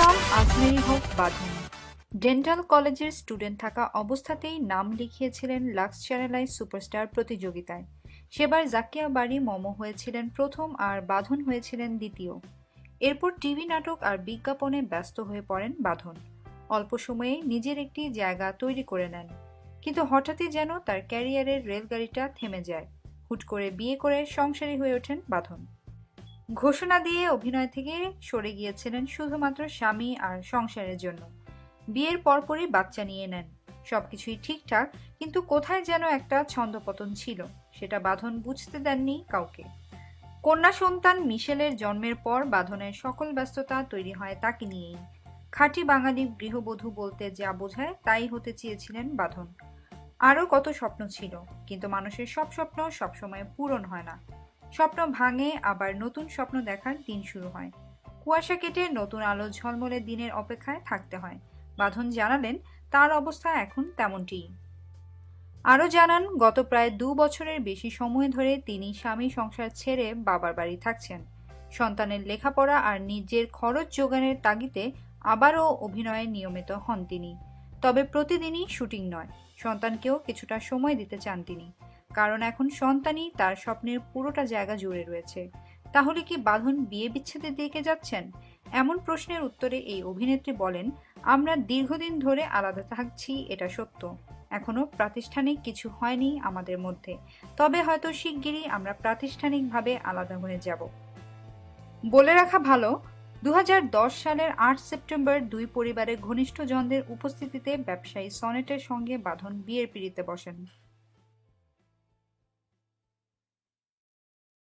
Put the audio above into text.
নাম আজমেরি হক বাঁধন। ডেন্টাল কলেজের স্টুডেন্ট থাকা অবস্থাতেই নাম লিখিয়েছিলেন লাক্স চ্যানেলাইজ সুপারস্টার প্রতিযোগিতায়। সেবার জাকিয়া বাড়ি মম হয়েছিলেন প্রথম আর বাঁধন হয়েছিলেন দ্বিতীয়। এরপর টিভি নাটক আর বিজ্ঞাপনে ব্যস্ত হয়ে পড়েন বাঁধন। অল্প সময়ে নিজের একটি জায়গা তৈরি করে নেন, কিন্তু হঠাৎই যেন তার ক্যারিয়ারের রেলগাড়িটা থেমে যায়। হুট করে বিয়ে করে সংসারী হয়ে ওঠেন বাঁধন। ঘোষণা দিয়ে অভিনয় থেকে সরে গিয়েছিলেন শুধুমাত্র স্বামী আর সংসারের জন্য। বিয়ের পরপরই বাচ্চা নিয়ে নেন। সবকিছুই ঠিকঠাক, কিন্তু কোথায় যেন একটা ছন্দপতন ছিল, সেটা বাঁধন বুঝতে দেননি কাউকে। কন্যা সন্তান মিশেলের জন্মের পর বাঁধনের সকল ব্যস্ততা তৈরি হয় তাকে নিয়েই। খাঁটি বাঙালি গৃহবধূ বলতে যা বোঝায় তাই হতে চেয়েছিলেন বাঁধন। আরও কত স্বপ্ন ছিল, কিন্তু মানুষের সব স্বপ্ন সবসময় পূরণ হয় না। স্বপ্ন ভাঙে, আবার নতুন স্বপ্ন দেখার দিন শুরু হয়। কুয়াশা কেটে নতুন আলো ঝলমলে দিনের অপেক্ষায় থাকতে হয়। বাঁধন জানালেন তার অবস্থা এখন তেমনটিই। আরও জানান, গত প্রায় 2 বছরের বেশি সময় ধরে তিনি স্বামী সংসার ছেড়ে বাবার বাড়ি থাকছেন। সন্তানের লেখাপড়া আর নিজের খরচ জোগানের তাগিদে আবারও অভিনয়ে নিয়মিত হন তিনি। তবে প্রতিদিনই শুটিং নয়, সন্তানকেও কিছুটা সময় দিতে চান তিনি। কারণ এখন সন্তানই তার স্বপ্নের পুরোটা জায়গা জুড়ে রয়েছে। তাহলে কি বাঁধন বিয়ে বিচ্ছেদের দিকে যাচ্ছেন? এমন প্রশ্নের উত্তরে এই অভিনেত্রী বলেন, আমরা দীর্ঘদিন ধরে আলাদা থাকছি, এটা সত্য। এখনো প্রাতিষ্ঠানিক কিছু হয়নি আমাদের মধ্যে, তবে হয়তো শিগগিরই আমরা প্রাতিষ্ঠানিকভাবে আলাদা হয়ে যাব। বলে রাখা ভালো, 2010 সালের 8 সেপ্টেম্বর দুই পরিবারের ঘনিষ্ঠজনদের উপস্থিতিতে ব্যবসায়ী সনেটের সঙ্গে বাঁধন বিয়ের পিঁড়িতে বসেন।